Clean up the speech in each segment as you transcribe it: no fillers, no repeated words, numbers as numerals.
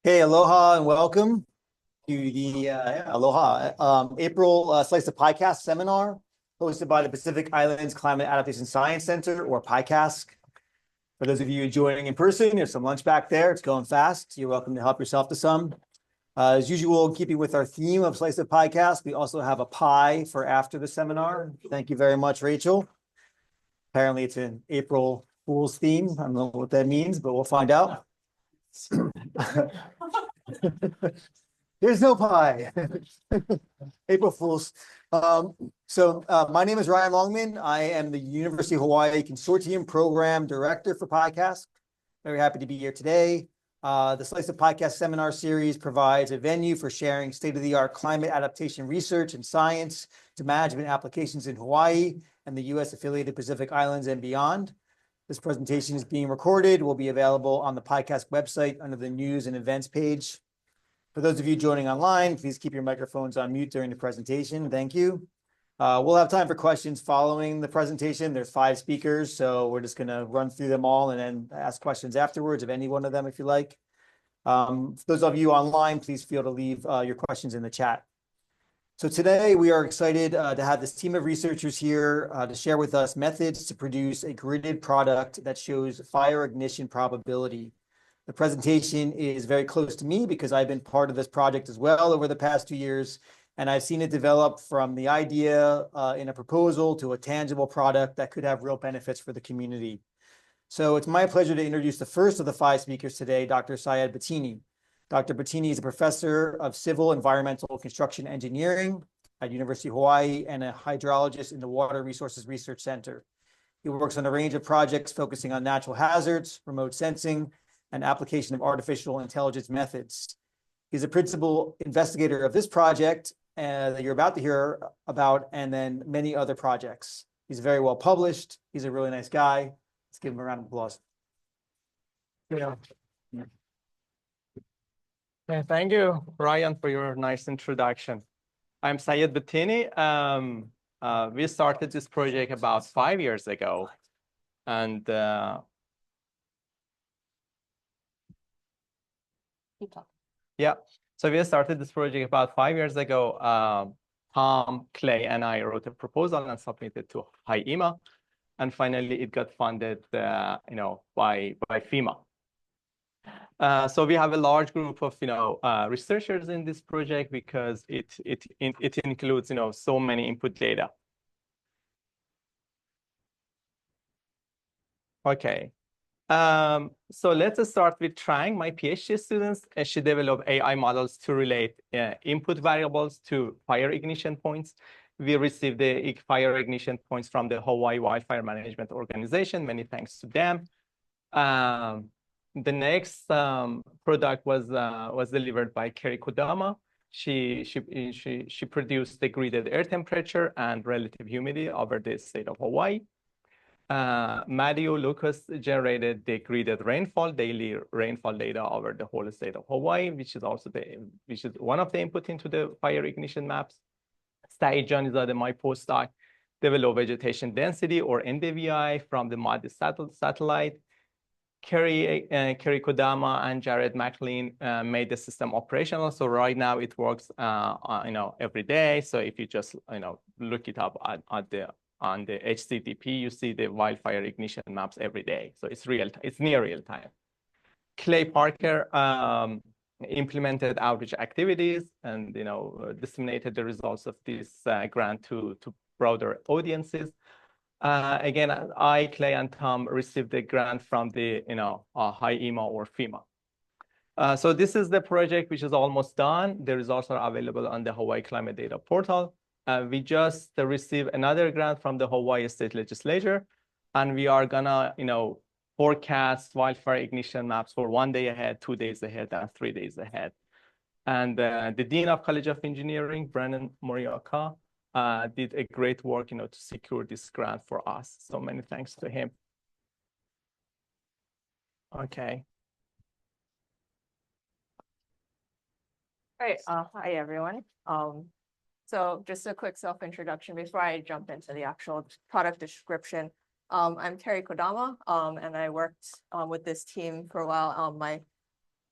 Hey, aloha and welcome to the aloha April Slice of PI-CASC seminar hosted by the Pacific Islands Climate Adaptation Science Center, or PI-CASC. For those of you joining in person, there's some lunch back there. It's going fast. You're welcome to help yourself to some. As usual, in keeping with our theme of Slice of PI-CASC, we also have a pie for after the seminar. Thank you very much, Rachel. Apparently, it's an April Fool's theme. I don't know what that means, but we'll find out. There's no pie. April Fools. My name is Ryan Longman. I am the University of Hawaiʻi Consortium Program Director for PI-CASC. Very happy to be here today. The Slice of PI-CASC seminar series provides a venue for sharing state-of-the-art climate adaptation research and science to management applications in Hawaii and the U.S. affiliated Pacific Islands and beyond. This presentation is being recorded, will be available on the PI-CASC website under the News and Events page. For those of you joining online, please keep your microphones on mute during the presentation. Thank you. We'll have time for questions following the presentation. There's 5 speakers, so we're just going to run through them all and then ask questions afterwards of any one of them if you like. For those of you online, please feel to leave your questions in the chat. So today we are excited to have this team of researchers here to share with us methods to produce a gridded product that shows fire ignition probability. The presentation is very close to me because I've been part of this project as well over the past 2 years, and I've seen it develop from the idea in a proposal to a tangible product that could have real benefits for the community. So it's my pleasure to introduce the first of the 5 speakers today, Dr. Syed Bettini. Dr. Bettini is a professor of civil environmental construction engineering at University of Hawaiʻi and a hydrologist in the Water Resources Research Center. He works on a range of projects focusing on natural hazards, remote sensing, and application of artificial intelligence methods. He's a principal investigator of this project that you're about to hear about, and then many other projects. He's very well published. He's a really nice guy. Let's give him a round of applause. Yeah. Thank you, Ryan, for your nice introduction. I'm Syed Bettini. We started this project about 5 years ago. And yeah, so we started this project about 5 years ago. Tom, Clay, and I wrote a proposal and submitted to HIEMA. And finally, it got funded by FEMA. So we have a large group of researchers in this project because it includes so many input data. Okay. So let's start with Trang, my PhD students. She developed AI models to relate input variables to fire ignition points. We received the fire ignition points from the Hawaii Wildfire Management Organization. Many thanks to them. The next product was delivered by Kerry Kodama. She produced the gridded air temperature and relative humidity over the state of Hawaii. Mario Lucas generated the gridded rainfall, daily rainfall data over the whole state of Hawaii, which is one of the input into the fire ignition maps. Saeed Janizadeh, my postdoc, developed vegetation density, or NDVI, from the MODIS satellite. Kerry Kodama and Jared McLean made the system operational. So right now it works, every day. So if you just, look it up on the HCDP, you see the wildfire ignition maps every day. So it's near real time. Clay Parker implemented outreach activities and, disseminated the results of this grant to broader audiences. Again, I, Clay, and Tom received the grant from the, HIEMA or FEMA. So this is the project which is almost done. The results are available on the Hawaiʻi Climate Data Portal. We just received another grant from the Hawaii State Legislature, and we are gonna, forecast wildfire ignition maps for 1 day ahead, 2 days ahead, and 3 days ahead. And the Dean of College of Engineering, Brandon Morioka, did a great work, to secure this grant for us. So many thanks to him. Okay. All right. Hi, everyone. So just a quick self-introduction before I jump into the actual product description. I'm Kerry Kodama, and I worked with this team for a while. My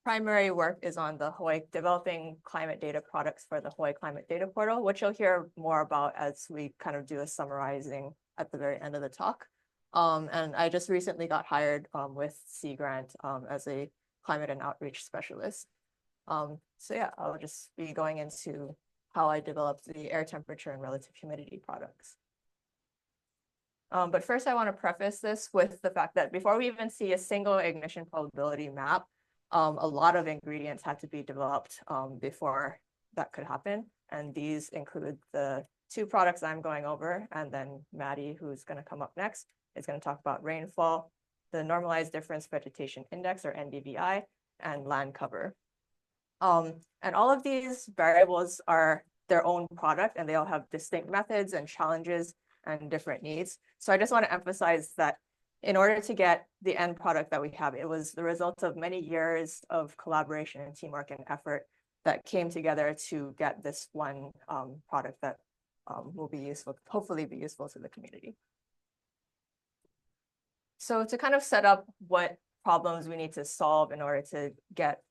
primary work is on the developing climate data products for the Hawaiʻi Climate Data Portal, which you'll hear more about as we kind of do a summarizing at the very end of the talk. And I just recently got hired with Sea Grant as a climate and outreach specialist. So yeah, I'll just be going into how I developed the air temperature and relative humidity products. But first I want to preface this with the fact that before we even see a single ignition probability map, a lot of ingredients had to be developed before that could happen. And these include the two products I'm going over, and then Maddie, who's going to come up next, is going to talk about rainfall, the normalized difference vegetation index, or NDVI, and land cover. And all of these variables are their own product, and they all have distinct methods and challenges and different needs. So I just want to emphasize that in order to get the end product that we have, it was the result of many years of collaboration and teamwork and effort that came together to get this one product that will be useful, hopefully be useful to the community. So to kind of set up what problems we need to solve in order to get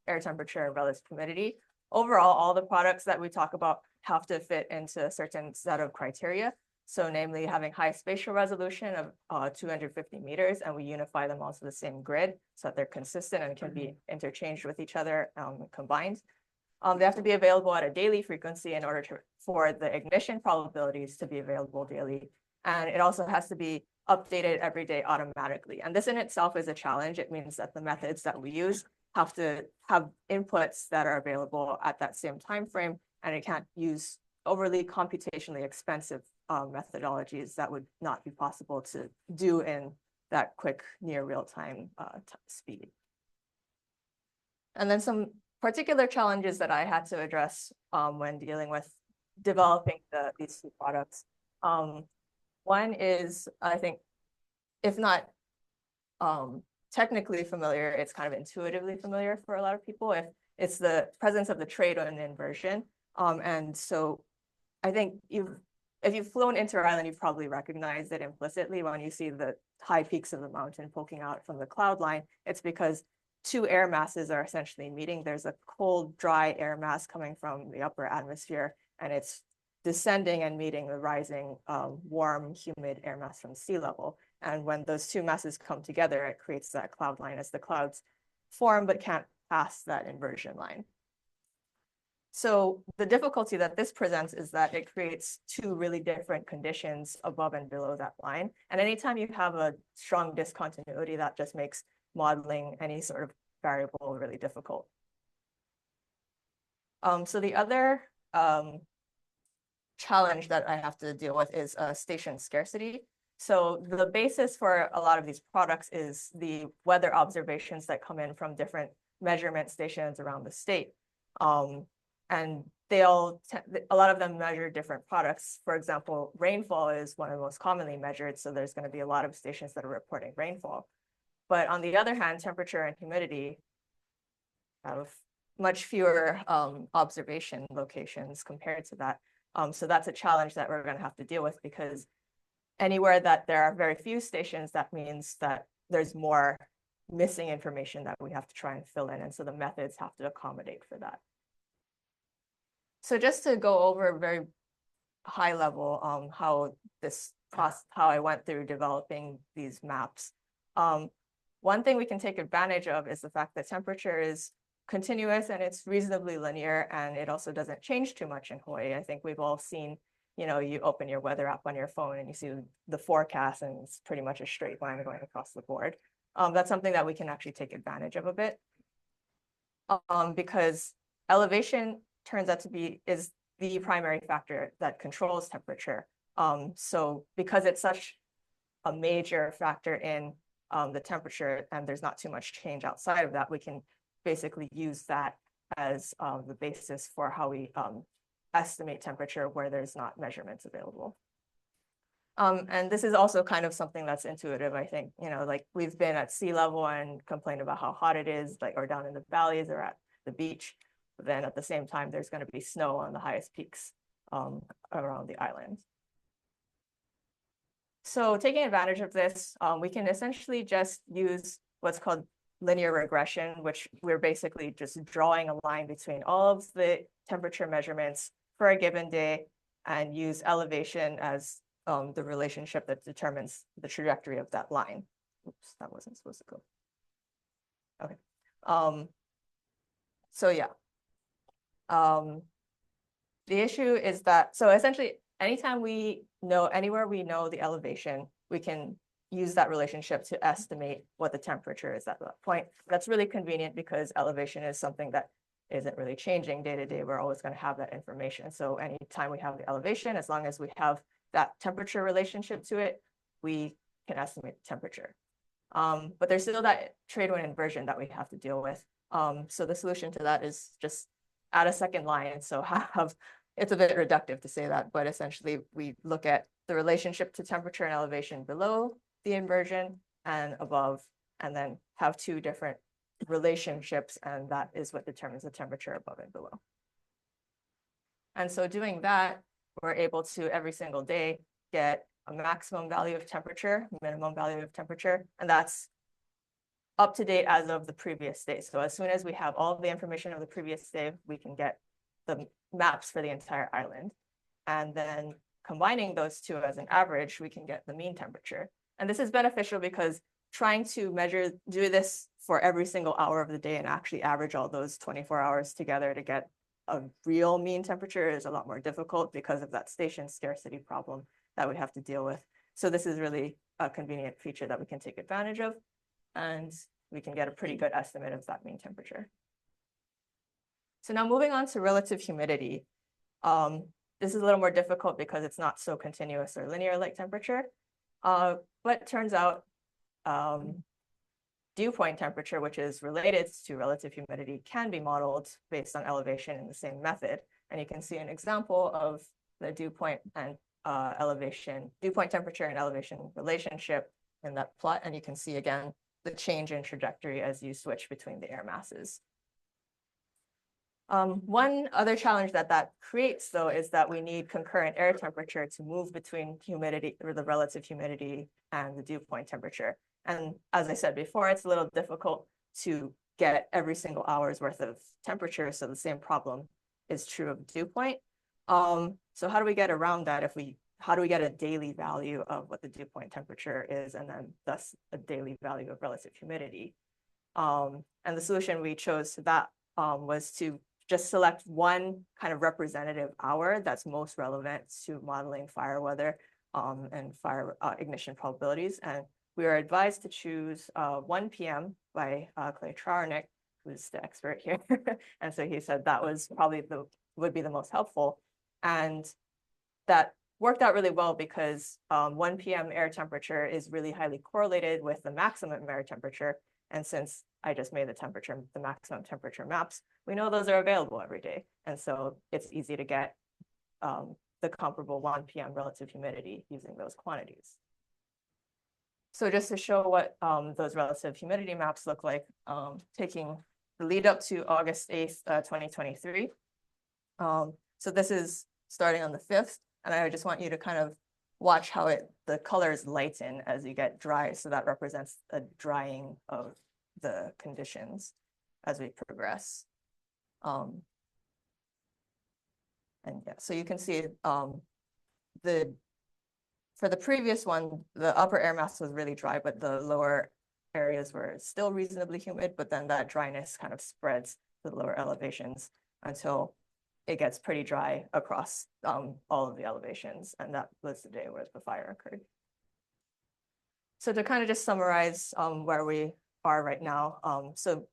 air temperature and relative humidity, overall, all the products that we talk about have to fit into a certain set of criteria. So namely having high spatial resolution of 250 meters, and we unify them all to the same grid so that they're consistent and can be interchanged with each other combined. They have to be available at a daily frequency in order for the ignition probabilities to be available daily. And it also has to be updated every day automatically. And this in itself is a challenge. It means that the methods that we use have to have inputs that are available at that same time frame, and it can't use overly computationally expensive methodologies that would not be possible to do in that quick near real-time speed. And then some particular challenges that I had to address when dealing with developing these two products. One is, I think, if not technically familiar, it's kind of intuitively familiar for a lot of people. If it's the presence of the trade-on inversion. And so I think if you've flown inter-island, you've probably recognized it implicitly when you see the high peaks of the mountain poking out from the cloud line. It's because two air masses are essentially meeting. There's a cold, dry air mass coming from the upper atmosphere, and it's descending and meeting the rising warm, humid air mass from sea level. And when those two masses come together, it creates that cloud line as the clouds form but can't pass that inversion line. So the difficulty that this presents is that it creates two really different conditions above and below that line. And anytime you have a strong discontinuity, that just makes modeling any sort of variable really difficult. So the other challenge that I have to deal with is station scarcity. So the basis for a lot of these products is the weather observations that come in from different measurement stations around the state. And a lot of them measure different products. For example, rainfall is one of the most commonly measured. So there's going to be a lot of stations that are reporting rainfall. But on the other hand, temperature and humidity have much fewer observation locations compared to that. So that's a challenge that we're going to have to deal with, because anywhere that there are very few stations, that means that there's more missing information that we have to try and fill in. And so the methods have to accommodate for that. So just to go over very high level how I went through developing these maps. One thing we can take advantage of is the fact that temperature is continuous and it's reasonably linear, and it also doesn't change too much in Hawaii. I think we've all seen, you open your weather app on your phone and you see the forecast, and it's pretty much a straight line going across the board. That's something that we can actually take advantage of a bit, because elevation turns out is the primary factor that controls temperature. So because it's such a major factor in the temperature, and there's not too much change outside of that, we can basically use that as the basis for how we estimate temperature where there's not measurements available. And this is also kind of something that's intuitive, I think. Like we've been at sea level and complained about how hot it is, like, or down in the valleys or at the beach. But then at the same time, there's going to be snow on the highest peaks around the island. So taking advantage of this, we can essentially just use what's called linear regression, which we're basically just drawing a line between all of the temperature measurements for a given day and use elevation as the relationship that determines the trajectory of that line. Oops, that wasn't supposed to go. Okay. So yeah. The issue is that, so essentially, anytime we know, anywhere we know the elevation, we can use that relationship to estimate what the temperature is at that point. That's really convenient because elevation is something that isn't really changing day to day. We're always going to have that information. So anytime we have the elevation, as long as we have that temperature relationship to it, we can estimate the temperature. But there's still that trade wind inversion that we have to deal with. So the solution to that is just add a second line. So it's a bit reductive to say that, but essentially we look at the relationship to temperature and elevation below the inversion and above, and then have two different relationships, and that is what determines the temperature above and below. And so doing that, we're able to every single day get a maximum value of temperature, minimum value of temperature, and that's up to date as of the previous day. So as soon as we have all of the information of the previous day, we can get the maps for the entire island. And then combining those two as an average, we can get the mean temperature. And this is beneficial because trying to do this for every single hour of the day and actually average all those 24 hours together to get a real mean temperature is a lot more difficult because of that station scarcity problem that we have to deal with. So this is really a convenient feature that we can take advantage of, and we can get a pretty good estimate of that mean temperature. So now moving on to relative humidity. This is a little more difficult because it's not so continuous or linear like temperature. But it turns out dew point temperature, which is related to relative humidity, can be modeled based on elevation in the same method. And you can see an example of the dew point and dew point temperature and elevation relationship in that plot. And you can see again the change in trajectory as you switch between the air masses. One other challenge that creates, though, is that we need concurrent air temperature to move between humidity, or the relative humidity, and the dew point temperature. And as I said before, it's a little difficult to get every single hour's worth of temperature. So the same problem is true of dew point. So how do we get around that? How do we get a daily value of what the dew point temperature is, and then thus a daily value of relative humidity? And the solution we chose to that was to just select one kind of representative hour that's most relevant to modeling fire weather and fire ignition probabilities. And we were advised to choose 1 p.m. by Clay Trowernick, who's the expert here. And so he said that was probably would be the most helpful. And that worked out really well because 1 p.m. air temperature is really highly correlated with the maximum air temperature. And since I just made the maximum temperature maps, we know those are available every day. And so it's easy to get the comparable 1 p.m. relative humidity using those quantities. So just to show what those relative humidity maps look like, taking the lead up to August 8th, 2023. So this is starting on the 5th, and I just want you to kind of watch how the colors lighten as you get dry. So that represents a drying of the conditions as we progress. And yeah, so you can see for the previous one, the upper air mass was really dry, but the lower areas were still reasonably humid, but then that dryness kind of spreads to the lower elevations until it gets pretty dry across all of the elevations. And that was the day where the fire occurred. So to kind of just summarize where we are right now. So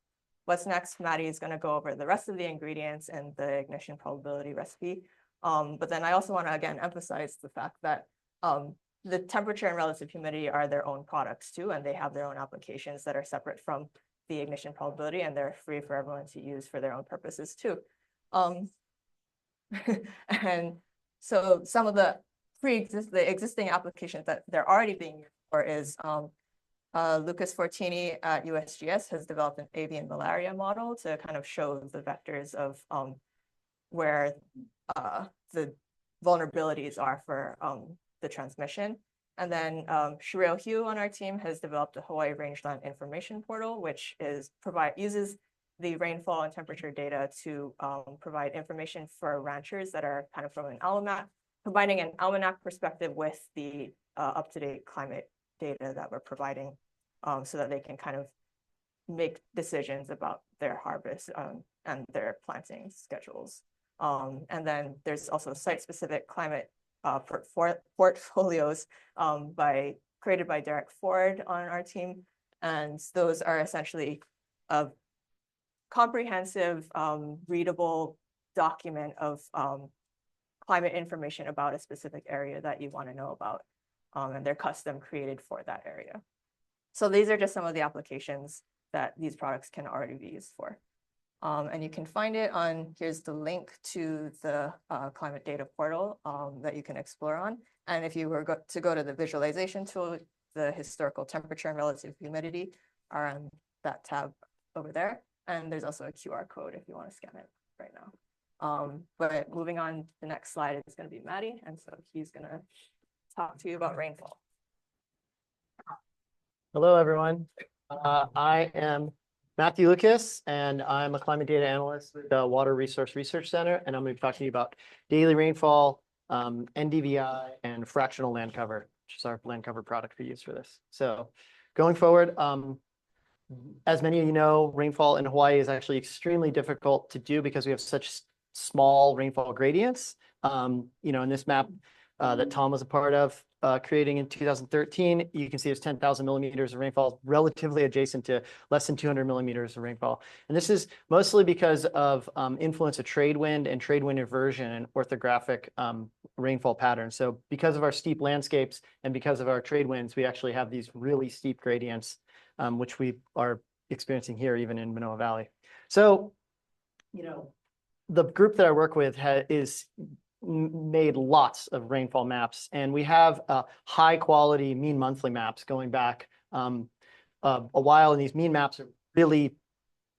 what's next, Maddie is going to go over the rest of the ingredients and the ignition probability recipe. But then I also want to, again, emphasize the fact that the temperature and relative humidity are their own products too, and they have their own applications that are separate from the ignition probability, and they're free for everyone to use for their own purposes too. And so some of the existing applications that they're already being used for is Lucas Fortini at USGS has developed an avian malaria model to kind of show the vectors of where the vulnerabilities are for the transmission. And then Sherelle Hugh on our team has developed a Hawaii Rangeland Information Portal, which uses the rainfall and temperature data to provide information for ranchers that are kind of from an almanac, combining an almanac perspective with the up-to-date climate data that we're providing, so that they can kind of make decisions about their harvest and their planting schedules. And then there's also site-specific climate portfolios created by Derek Ford on our team. And those are essentially a comprehensive, readable document of climate information about a specific area that you want to know about. And they're custom created for that area. So these are just some of the applications that these products can already be used for. And you can find it on, here's the link to the climate data portal that you can explore on. And if you were to go to the visualization tool, the historical temperature and relative humidity are on that tab over there. And there's also a QR code if you want to scan it right now. But moving on to the next slide, it's going to be Maddie. And so he's going to talk to you about rainfall. Hello, everyone. I am Matthew Lucas, and I'm a climate data analyst with the Water Resource Research Center, and I'm going to be talking to you about daily rainfall, NDVI, and fractional land cover, which is our land cover product we use for this. So going forward, as many of you know, rainfall in Hawaii is actually extremely difficult to do because we have such small rainfall gradients. In this map that Tom was a part of, creating in 2013, you can see there's 10,000 millimeters of rainfall, relatively adjacent to less than 200 millimeters of rainfall. And this is mostly because of influence of trade wind and trade wind inversion and orthographic rainfall patterns. So because of our steep landscapes and because of our trade winds, we actually have these really steep gradients, which we are experiencing here, even in Manoa Valley. So, the group that I work with is made lots of rainfall maps, and we have high quality mean monthly maps going back a while, and these mean maps are really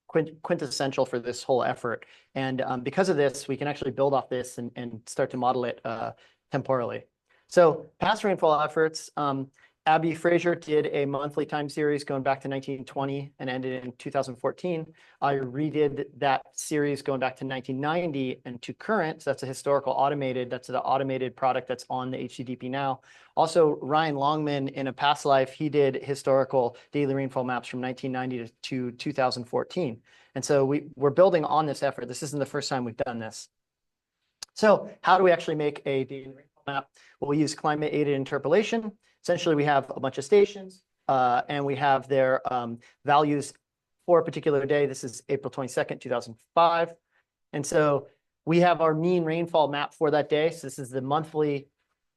quintessential for this whole effort. And because of this, we can actually build off this and start to model it temporally. So past rainfall efforts, Abby Fraser did a monthly time series going back to 1920 and ended in 2014. I redid that series going back to 1990 and to current. So that's a historical automated, that's the automated product that's on the HCDP now. Also, Ryan Longman, in a past life, he did historical daily rainfall maps from 1990 to 2014. And so we're building on this effort. This isn't the first time we've done this. So how do we actually make a daily rainfall map? Well, we use climate-aided interpolation. Essentially, we have a bunch of stations, and we have their values for a particular day. This is April 22nd, 2005. And so we have our mean rainfall map for that day. So this is the monthly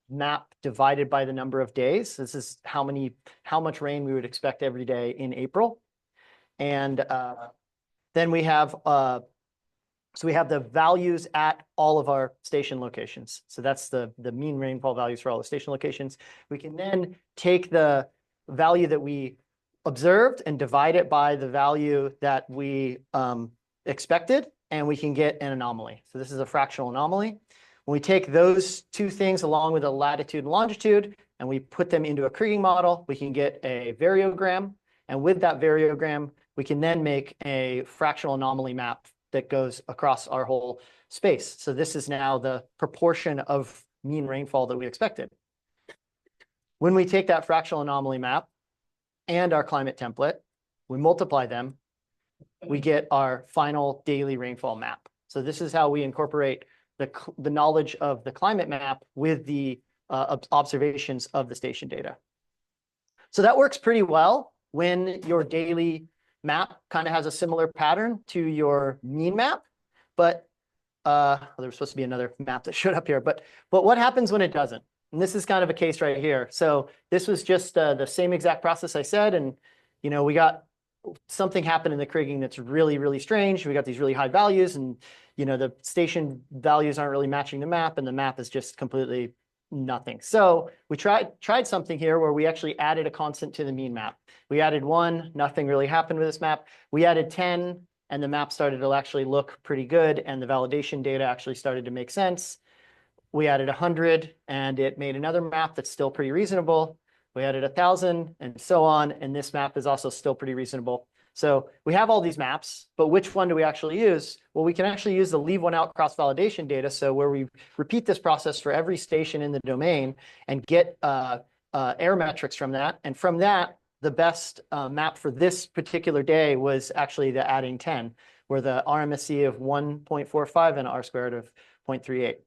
map divided by the number of days. This is how much rain we would expect every day in April. And then we have the values at all of our station locations. So that's the mean rainfall values for all the station locations. We can then take the value that we observed and divide it by the value that we expected, and we can get an anomaly. So this is a fractional anomaly. When we take those two things along with a latitude and longitude, and we put them into a kriging model, we can get a variogram. And with that variogram, we can then make a fractional anomaly map that goes across our whole space. So this is now the proportion of mean rainfall that we expected. When we take that fractional anomaly map and our climate template, we multiply them, we get our final daily rainfall map. So this is how we incorporate the knowledge of the climate map with the observations of the station data. So that works pretty well when your daily map kind of has a similar pattern to your mean map, but there was supposed to be another map that showed up here, but what happens when it doesn't? And this is kind of a case right here. So this was just the same exact process I said, and we got something happened in the kriging that's really, really strange. We got these really high values, and the station values aren't really matching the map, and the map is just completely nothing. So we tried something here where we actually added a constant to the mean map. We added 1, nothing really happened with this map. We added 10, and the map started to actually look pretty good, and the validation data actually started to make sense. we added 100, and it made another map that's still pretty reasonable. We added 1,000 and so on, and this map is also still pretty reasonable. So we have all these maps, but which one do we actually use? Well, we can actually use the leave one out cross-validation data. So where we repeat this process for every station in the domain and get air metrics from that. And from that, the best map for this particular day was actually the adding 10, where the RMSE of 1.45 and R squared of 0.38.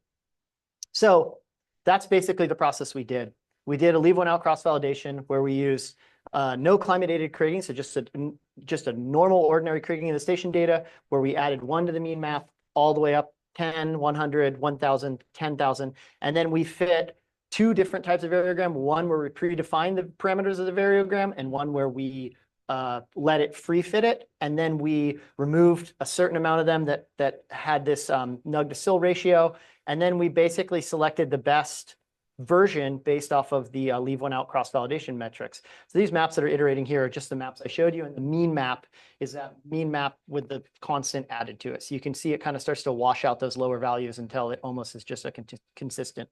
So that's basically the process we did. We did a leave one out cross-validation where we use no climate-aided kriging, so just a normal ordinary kriging of the station data, where we added 1 to the mean map all the way up 10, 100, 1,000, 10,000, and then we fit 2 different types of variogram, one where we predefine the parameters of the variogram and one where we let it free fit it, and then we removed a certain amount of them that had this nug to sill ratio, and then we basically selected the best version based off of the leave one out cross-validation metrics. So these maps that are iterating here are just the maps I showed you, and the mean map is that mean map with the constant added to it. So you can see it kind of starts to wash out those lower values until it almost is just a consistent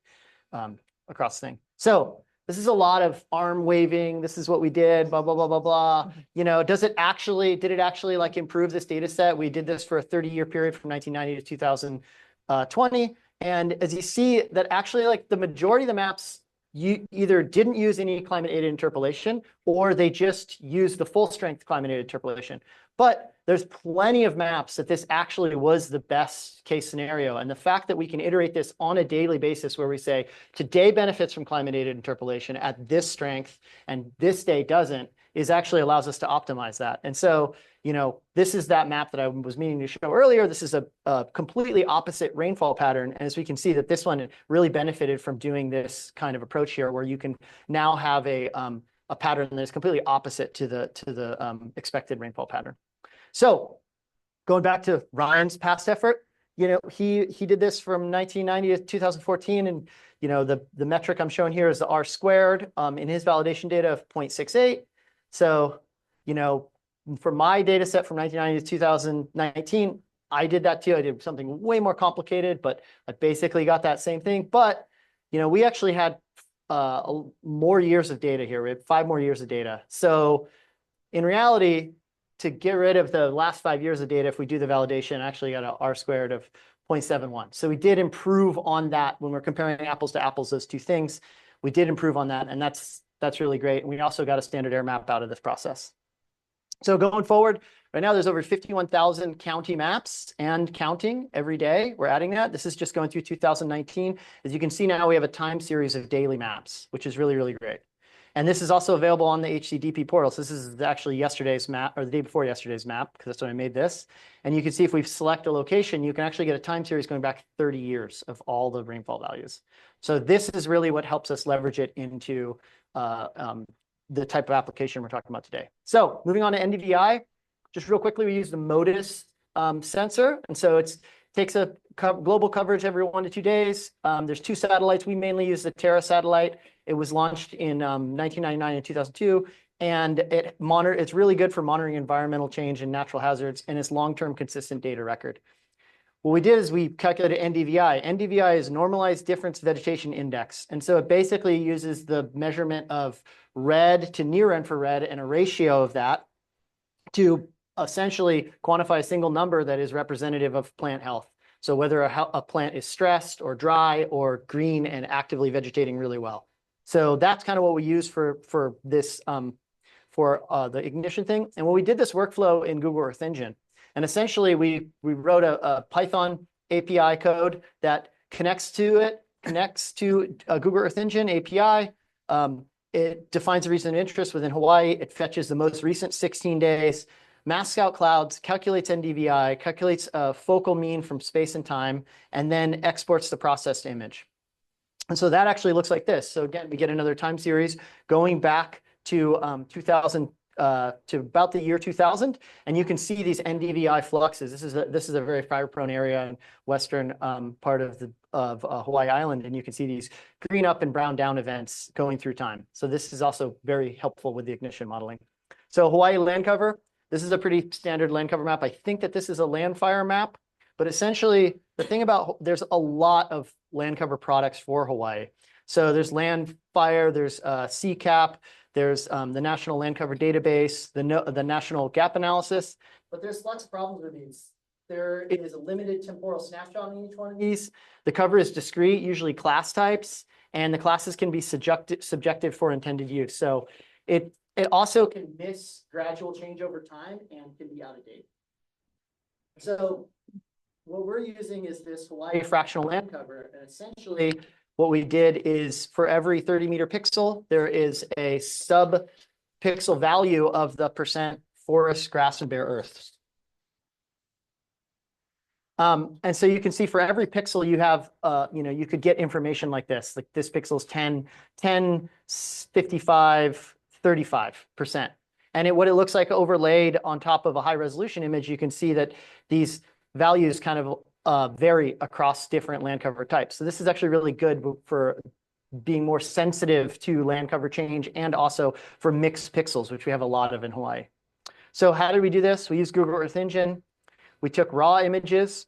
across thing. So this is a lot of arm waving. This is what we did, blah, blah, blah, blah, blah. You know, did it actually like improve this data set? We did this for a 30-year period from 1990 to 2020. And as you see that actually like the majority of the maps, you either didn't use any climate aided interpolation or they just used the full strength climate aided interpolation. But there's plenty of maps that this actually was the best case scenario. And the fact that we can iterate this on a daily basis where we say today benefits from climate aided interpolation at this strength and this day doesn't is actually allows us to optimize that. And so, you know, this is that map that I was meaning to show earlier. This is a completely opposite rainfall pattern. And as we can see that this one really benefited from doing this kind of approach here where you can now have a pattern that is completely opposite to the expected rainfall pattern. So going back to Ryan's past effort, you know, he did this from 1990 to 2014. And, you know, the metric I'm showing here is the R squared in his validation data of 0.68. So, you know, for my data set from 1990 to 2019, I did that too. I did something way more complicated, but I basically got that same thing. But, you know, we actually had more years of data here. We had 5 more years of data. So in reality, to get rid of the last 5 years of data, if we do the validation, I actually got an R squared of 0.71. So we did improve on that when we're comparing apples to apples, those two things. We did improve on that, and that's really great. And we also got a standard air map out of this process. So going forward, right now there's over 51,000 county maps and counting every day. We're adding that. This is just going through 2019. As you can see now, we have a time series of daily maps, which is really, really great. And this is also available on the HCDP portal. So this is actually yesterday's map, or the day before yesterday's map, because that's when I made this. And you can see if we select a location, you can actually get a time series going back 30 years of all the rainfall values. So this is really what helps us leverage it into the type of application we're talking about today. So moving on to NDVI, just real quickly, we use the MODIS sensor. And so it takes a global coverage every 1 to 2 days. There's 2 satellites. We mainly use the Terra satellite. It was launched in 1999 and 2002. And it's really good for monitoring environmental change and natural hazards, and it's long-term consistent data record. What we did is we calculated NDVI. NDVI is normalized difference vegetation index. And so it basically uses the measurement of red to near infrared and a ratio of that to essentially quantify a single number that is representative of plant health. So whether a plant is stressed or dry or green and actively vegetating really well. So that's kind of what we use for this, for the ignition thing. And when we did this workflow in Google Earth Engine, and essentially we wrote a Python API code that connects to a Google Earth Engine API. It defines a region of interest within Hawaii. It fetches the most recent 16 days, masks out clouds, calculates NDVI, calculates a focal mean from space and time, and then exports the processed image. And so that actually looks like this. So again, we get another time series going back to 2000 to about the year 2000, and you can see these NDVI fluxes. This is a very fire-prone area in western part of Hawaii Island, and you can see these green up and brown down events going through time. So this is also very helpful with the ignition modeling. So Hawaii land cover. This is a pretty standard land cover map. I think that this is a land fire map, But essentially, the thing about, there's a lot of land cover products for Hawaii. So there's land fire, there's CCAP, there's the National Land Cover Database, the National Gap Analysis, but there's lots of problems with these. There is a limited temporal snapshot on each one of these. The cover is discrete, usually class types, and the classes can be subjected for intended use. So it also can miss gradual change over time and can be out of date. So what we're using is this Hawaii fractional land cover, and essentially what we did is for every 30-meter pixel, there is a sub-pixel value of the percent forest, grass, and bare earth. And so you can see for every pixel you have, you could get information like this pixel is 10, 55, 35%. And what it looks like overlaid on top of a high resolution image, you can see that these values kind of vary across different land cover types. So this is actually really good for being more sensitive to land cover change and also for mixed pixels, which we have a lot of in Hawaii. So how did we do this? We used Google Earth Engine. We took raw images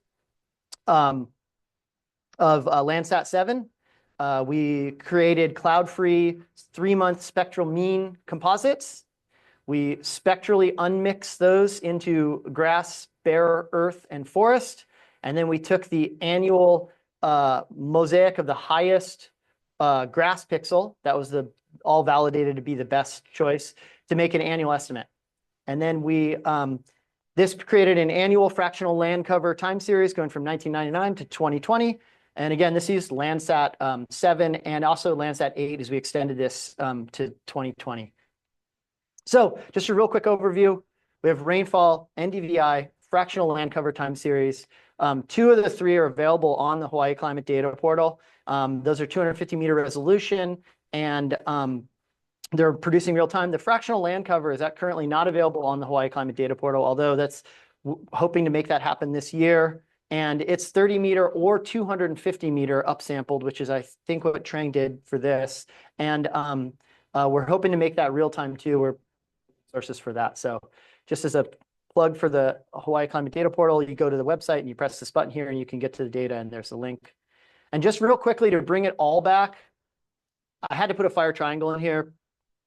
of Landsat 7. We created cloud-free 3-month spectral mean composites. We spectrally unmixed those into grass, bare earth, and forest. And then we took the annual mosaic of the highest grass pixel, that was all validated to be the best choice, to make an annual estimate. And then this created an annual fractional land cover time series going from 1999 to 2020. And again, this used Landsat 7 and also Landsat 8 as we extended this to 2020. So just a real quick overview. We have rainfall, NDVI, fractional land cover time series. 2 of the 3 are available on the Hawaiʻi Climate Data Portal. Those are 250-meter resolution, and they're producing real time. The fractional land cover is currently not available on the Hawaiʻi Climate Data Portal, although that's hoping to make that happen this year. And it's 30-meter or 250-meter upsampled, which is, I think, what Trang did for this. And we're hoping to make that real time too. We're sources for that. So just as a plug for the Hawaiʻi Climate Data Portal, you go to the website and you press this button here and you can get to the data, and there's the link. And just real quickly to bring it all back, I had to put a fire triangle in here.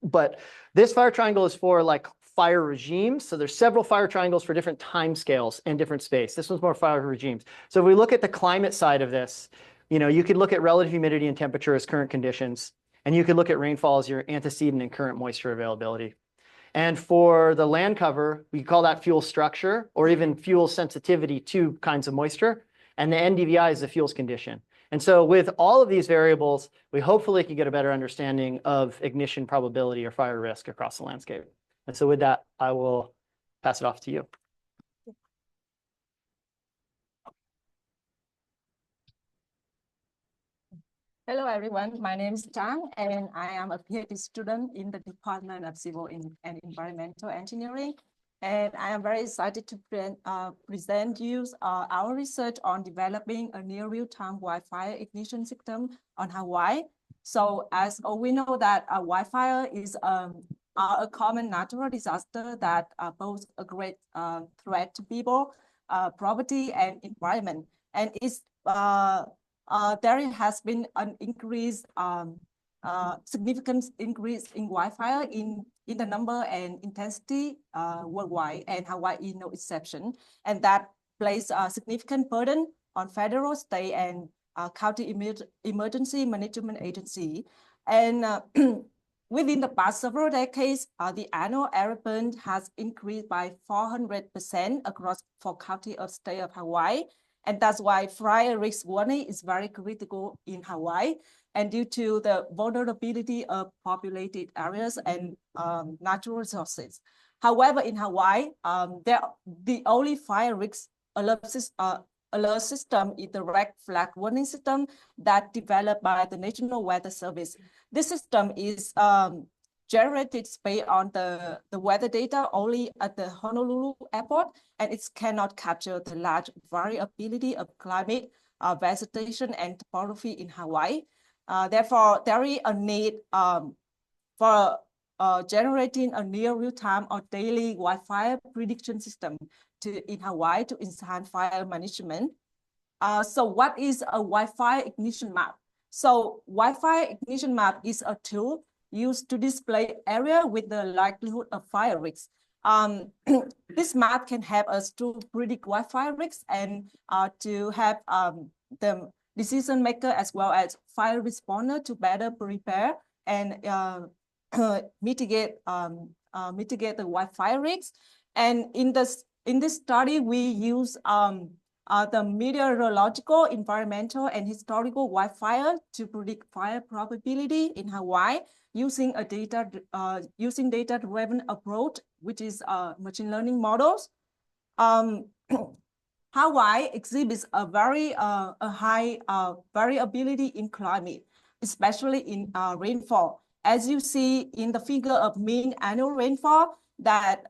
But this fire triangle is for like fire regimes. So there's several fire triangles for different time scales and different space. This one's more fire regimes. So if we look at the climate side of this, you could look at relative humidity and temperature as current conditions. And you could look at rainfall as your antecedent and current moisture availability. And for the land cover, we call that fuel structure or even fuel sensitivity to kinds of moisture. And the NDVI is the fuel's condition. And so with all of these variables, we hopefully can get a better understanding of ignition probability or fire risk across the landscape. And so with that, I will pass it off to you. Hello, everyone. My name is Trang, and I am a PhD student in the Department of Civil and Environmental Engineering. And I am very excited to present you our research on developing a near real-time wildfire ignition system on Hawaii. So as we know that wildfire is a common natural disaster that pose a great threat to people, property, and environment. And there has been an increase, significant increase in wildfire in the number and intensity worldwide, and Hawaii no exception. And that places a significant burden on federal, state, and county emergency management agency. And within the past several decades, the annual air burn has increased by 400% across 4 counties of state of Hawaii. And that's why fire risk warning is very critical in Hawaii. And due to the vulnerability of populated areas and natural resources. However, in Hawaii, the only fire risk alert system is the red flag warning system that developed by the National Weather Service. This system is generated based on the weather data only at the Honolulu airport, and it cannot capture the large variability of climate, vegetation, and topography in Hawaii. Therefore, there is a need for generating a near real-time or daily wildfire prediction system in Hawaii to enhance fire management. So what is a wildfire ignition map? So wildfire ignition map is a tool used to display area with the likelihood of fire risks. This map can help us to predict wildfire risks and to have the decision maker as well as fire responder to better prepare and mitigate the wildfire risks. And in this study, we use the meteorological, environmental, and historical wildfire to predict fire probability in Hawaii using a data-driven approach, which is machine learning models. Hawaii exhibits a very high variability in climate, especially in rainfall. As you see in the figure of mean annual rainfall, that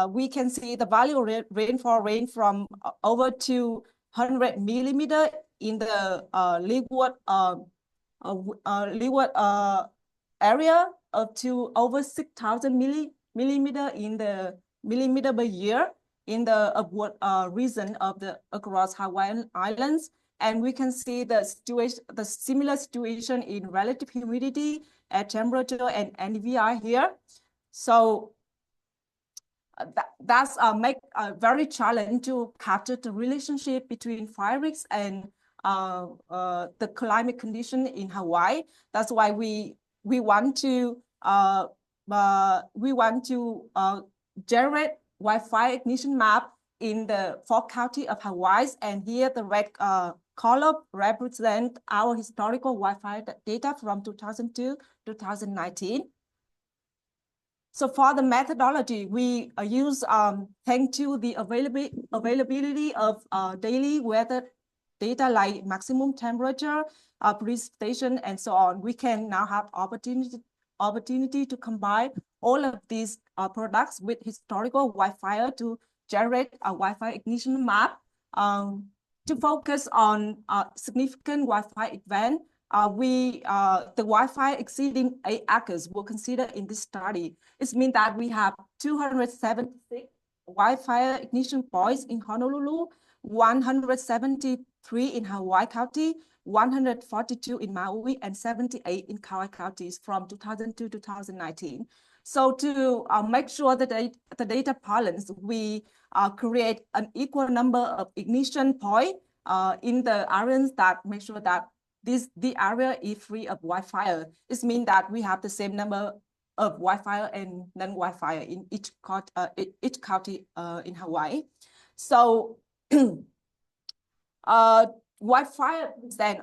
we can see the value of rainfall range from over 200 millimeter in the leeward area up to over 6,000 millimeter in the millimeter per year in the upward region of the across Hawaiian Islands. And we can see the similar situation in relative humidity, air temperature, and NDVI here. So that's make very challenging to capture the relationship between fire risks and the climate condition in Hawaii. That's why we want to generate wildfire ignition map in the 4 counties of Hawaii. And here the red column represent our historical wildfire data from 2002 to 2019. So for the methodology, we use thanks to the availability of daily weather data like maximum temperature, precipitation, and so on. We can now have opportunity to combine all of these products with historical wildfire to generate a wildfire ignition map to focus on significant wildfire event. The wildfire exceeding 8 acres were considered in this study. It means that we have 276 wildfire ignition points in Honolulu, 173 in Hawaii County, 142 in Maui, and 78 in Kauai counties from 2002 to 2019. So to make sure that the data balance, we create an equal number of ignition points in the areas that make sure that the area is free of wildfire. It means that we have the same number of wildfire and non-wildfire in each county in Hawaii. So wildfire then,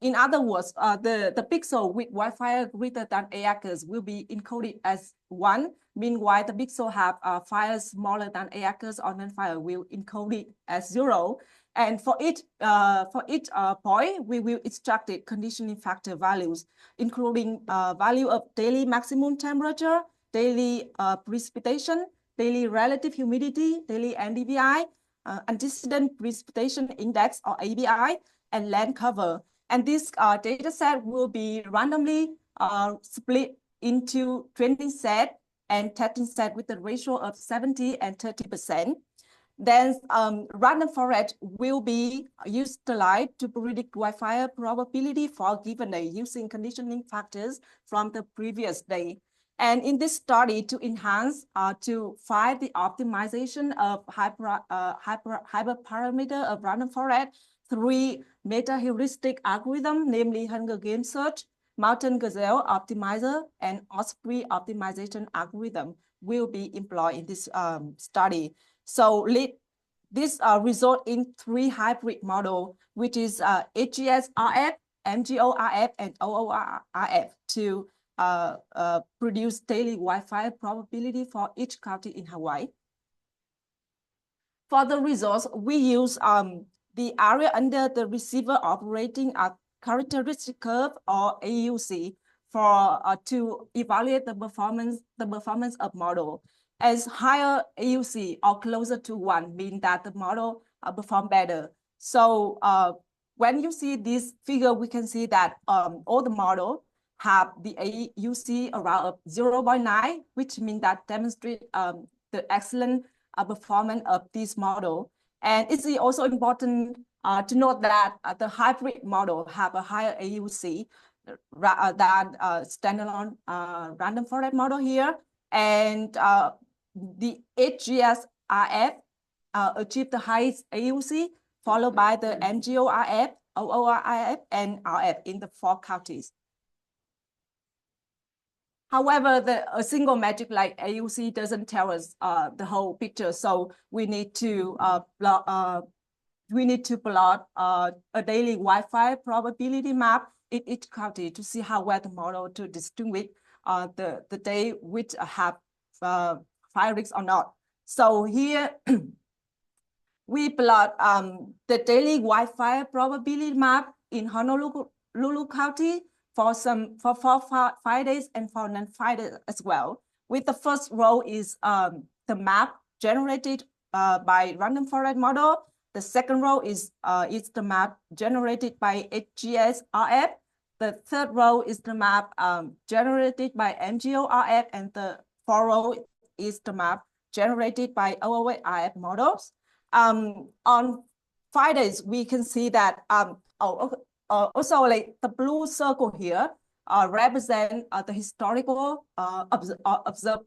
in other words, the pixel with wildfire greater than 8 acres will be encoded as 1. Meanwhile, the pixel have fires smaller than 8 acres or non-fire will encode it as 0. And for each point, we will extract the conditioning factor values, including value of daily maximum temperature, daily precipitation, daily relative humidity, daily NDVI, antecedent precipitation index or API, and land cover. And this data set will be randomly split into 20 set and 13 set with a ratio of 70 and 30%. Then random forest will be utilized to predict wildfire probability for a given day using conditioning factors from the previous day. And in this study, to enhance, to find the optimization of hyperparameter of random forest, 3 meta-heuristic algorithm, namely Hunger Games search, Mountain Gazelle optimizer, and Osprey optimization algorithm will be employed in this study. So this result in 3 hybrid model, which is HGS-RF, MGO-RF, and OO-RF to produce daily wildfire probability for each county in Hawaii. For the results, we use the area under the receiver operating a characteristic curve or AUC for to evaluate the performance of model. As higher AUC or closer to 1 mean that the model perform better. So when you see this figure, we can see that all the model have the AUC around 0.9, which means that demonstrate the excellent performance of this model. And it's also important to note that the hybrid model have a higher AUC than standalone random forest model here. And the HGS-RF achieved the highest AUC, followed by the MGO-RF, OOR-RF, and RF in the 4 counties. However, a single metric like AUC doesn't tell us the whole picture, so we need to plot a daily wildfire probability map in each county to see how well the model to distinguish the day which have fire risks or not. So here we plot the daily wildfire probability map in Honolulu County for 5 days and for non-5 days as well. With the first row is the map generated by random forest model. The second row is the map generated by HGS-RF. The third row is the map generated by MGO-RF, and the fourth row is the map generated by OOR-RF models. On 5 days, we can see that also like the blue circle here represent the historical observed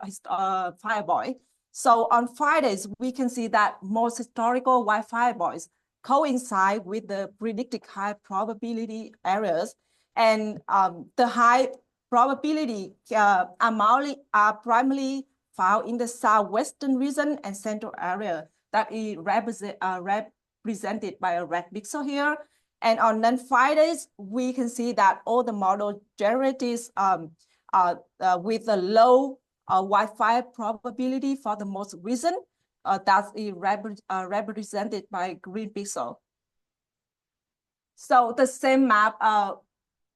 fireboy. So on 5 days, we can see that most historical wildfire boys coincide with the predicted high probability areas, and the high probability are primarily found in the southwestern region and central area that is represented by a red pixel here. And on non-5 days, we can see that all the model generated with a low wildfire probability for the most reason that is represented by green pixel. So the same map,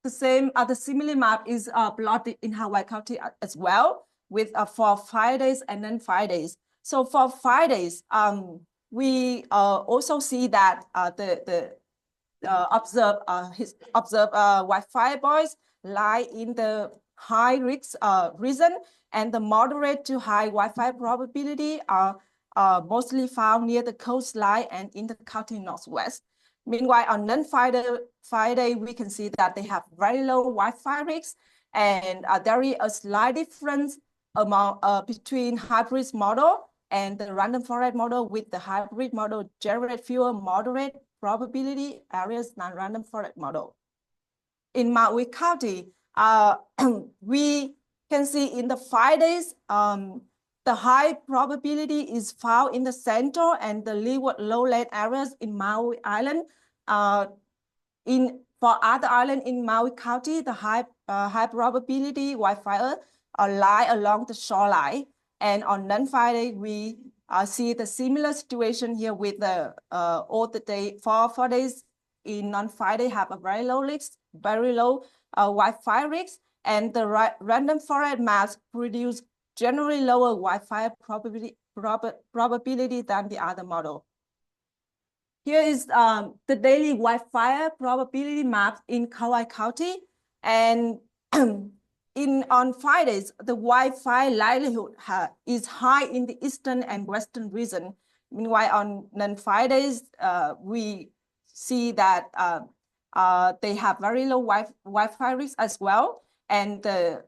the similar map is plotted in Hawaii County as well, with for 5 days and then 5 days. So for 5 days, we also see that the observed wildfire boys lie in the high risk region, and the moderate to high wildfire probability are mostly found near the coastline and in the county northwest. Meanwhile, on non-5 day, we can see that they have very low wildfire risks, and there is a slight difference among between hybrid model and the random forest model, with the hybrid model generate fewer moderate probability areas than random forest model. In Maui County, we can see in the 5 days, the high probability is found in the central and the leeward lowland areas in Maui Island. For other islands in Maui County, the high probability wildfire lie along the shoreline. And on non-5 day, we see the similar situation here with the all the day 4 days in non-5 day have a very low risk, very low wildfire risk, and the random forest maps produce generally lower wildfire probability than the other model. Here is the daily wildfire probability map in Kauai County, and on 5 days, the wildfire likelihood is high in the eastern and western region. Meanwhile, on non-5 days, we see that they have very low wildfire risk as well, and the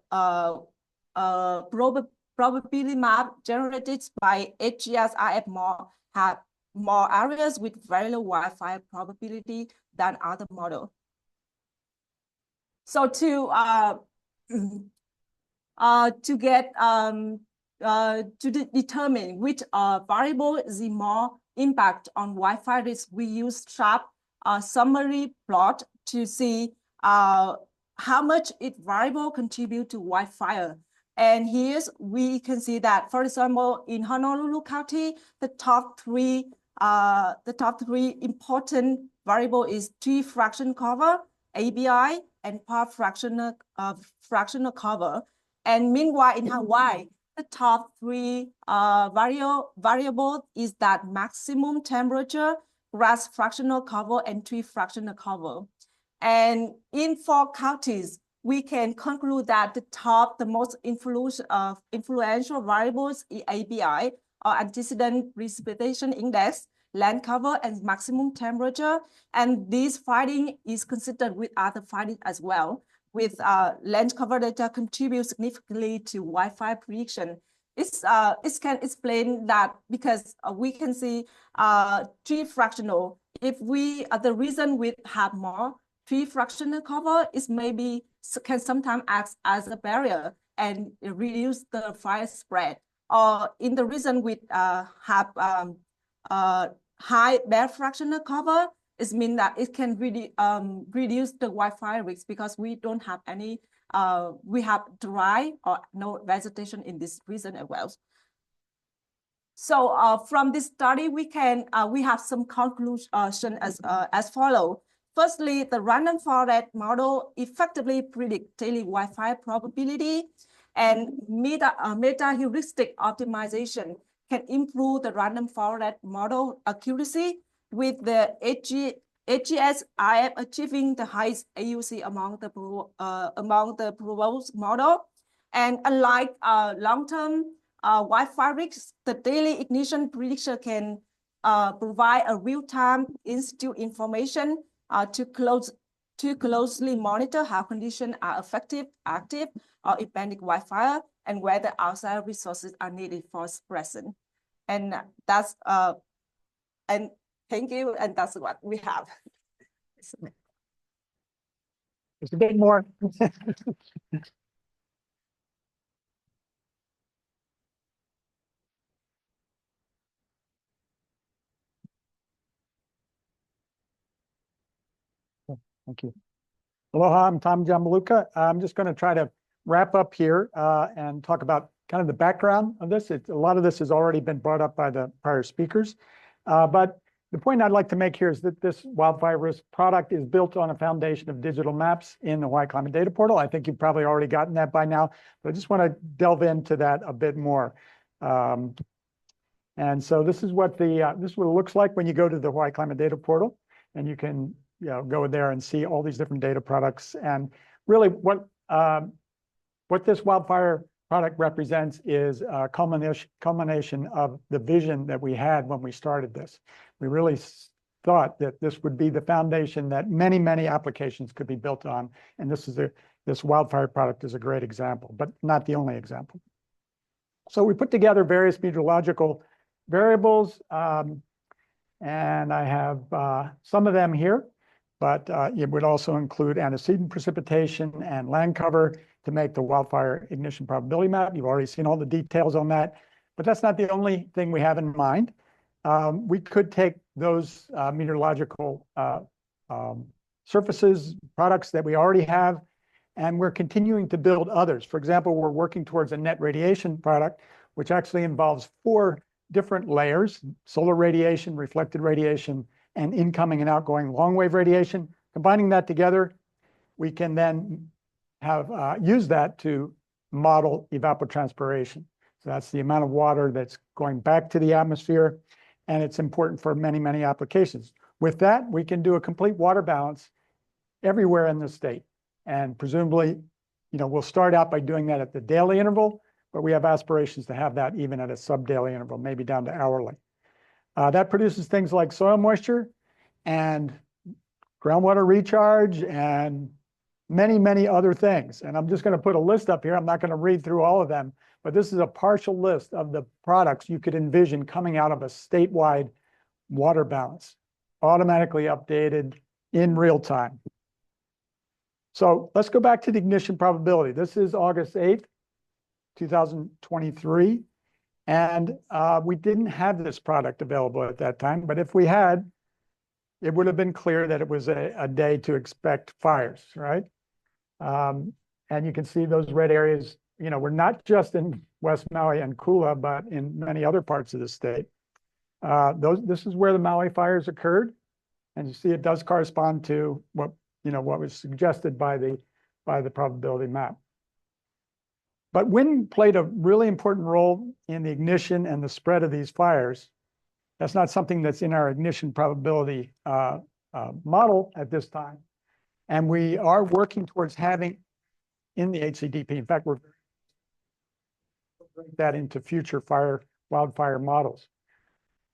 probability map generated by HGS-RF have more areas with very low wildfire probability than other model. So to determine which variable is the more impact on wildfire risk, we use sharp summary plot to see how much each variable contribute to wildfire. And here we can see that, for example, in Honolulu County, the top three important variable is tree fraction cover, ABI, and part fractional cover. And meanwhile, in Hawaii, the top 3 variable is that maximum temperature, grass fractional cover, and tree fractional cover. And in 4 counties, we can conclude that the most influential variables in API are antecedent precipitation index, land cover, and maximum temperature. And this finding is considered with other findings as well, with land cover data contribute significantly to wildfire prediction. It can explain that because we can see tree fractional. If the reason we have more tree fractional cover is maybe can sometimes act as a barrier and reduce the fire spread. Or in the reason we have high bare fractional cover, it means that it can really reduce the wildfire risk because we don't have any, we have dry or no vegetation in this region as well. So from this study, we have some conclusion as follow. Firstly, the random forest model effectively predicts daily wildfire probability, and meta heuristic optimization can improve the random forest model accuracy, with the HGS-IF achieving the highest AUC among the proposed model. And unlike long-term wildfire risks, the daily ignition prediction can provide a real-time institute information to closely monitor how conditions are effective, active, or impending wildfire, and whether outside resources are needed for suppression. And that's and thank you, and that's what we have. Just a bit more. Thank you. Aloha, I'm Tom Gianmaluca. I'm just going to try to wrap up here and talk about kind of the background of this. A lot of this has already been brought up by the prior speakers. But the point I'd like to make here is that this wildfire risk product is built on a foundation of digital maps in the Hawaiʻi Climate Data Portal. I think you've probably already gotten that by now, but I just want to delve into that a bit more. And so this is what it looks like when you go to the Hawaiʻi Climate Data Portal, and you can go there and see all these different data products. And really what this wildfire product represents is a culmination of the vision that we had when we started this. We really thought that this would be the foundation that many, many applications could be built on. And this wildfire product is a great example, but not the only example. So we put together various meteorological variables, and I have some of them here. But it would also include antecedent precipitation and land cover to make the wildfire ignition probability map. You've already seen all the details on that, but that's not the only thing we have in mind. We could take those meteorological surfaces, products that we already have, and we're continuing to build others. For example, we're working towards a net radiation product, which actually involves 4 different layers: solar radiation, reflected radiation, and incoming and outgoing long wave radiation. Combining that together, we can then have use that to model evapotranspiration. So that's the amount of water that's going back to the atmosphere, and it's important for many, many applications. With that, we can do a complete water balance everywhere in the state. And presumably, we'll start out by doing that at the daily interval, but we have aspirations to have that even at a sub-daily interval, maybe down to hourly. That produces things like soil moisture and groundwater recharge and many, many other things. And I'm just going to put a list up here. I'm not going to read through all of them, but this is a partial list of the products you could envision coming out of a statewide water balance, automatically updated in real time. So let's go back to the ignition probability. This is August 8th, 2023. And we didn't have this product available at that time, but if we had, it would have been clear that it was a day to expect fires, right? And you can see those red areas, we're not just in West Maui and Kula, but in many other parts of the state. This is where the Maui fires occurred. And you see it does correspond to what was suggested by the probability map. But wind played a really important role in the ignition and the spread of these fires. That's not something that's in our ignition probability model at this time. And we are working towards having in the HCDP. In fact, we're bring that into future wildfire models.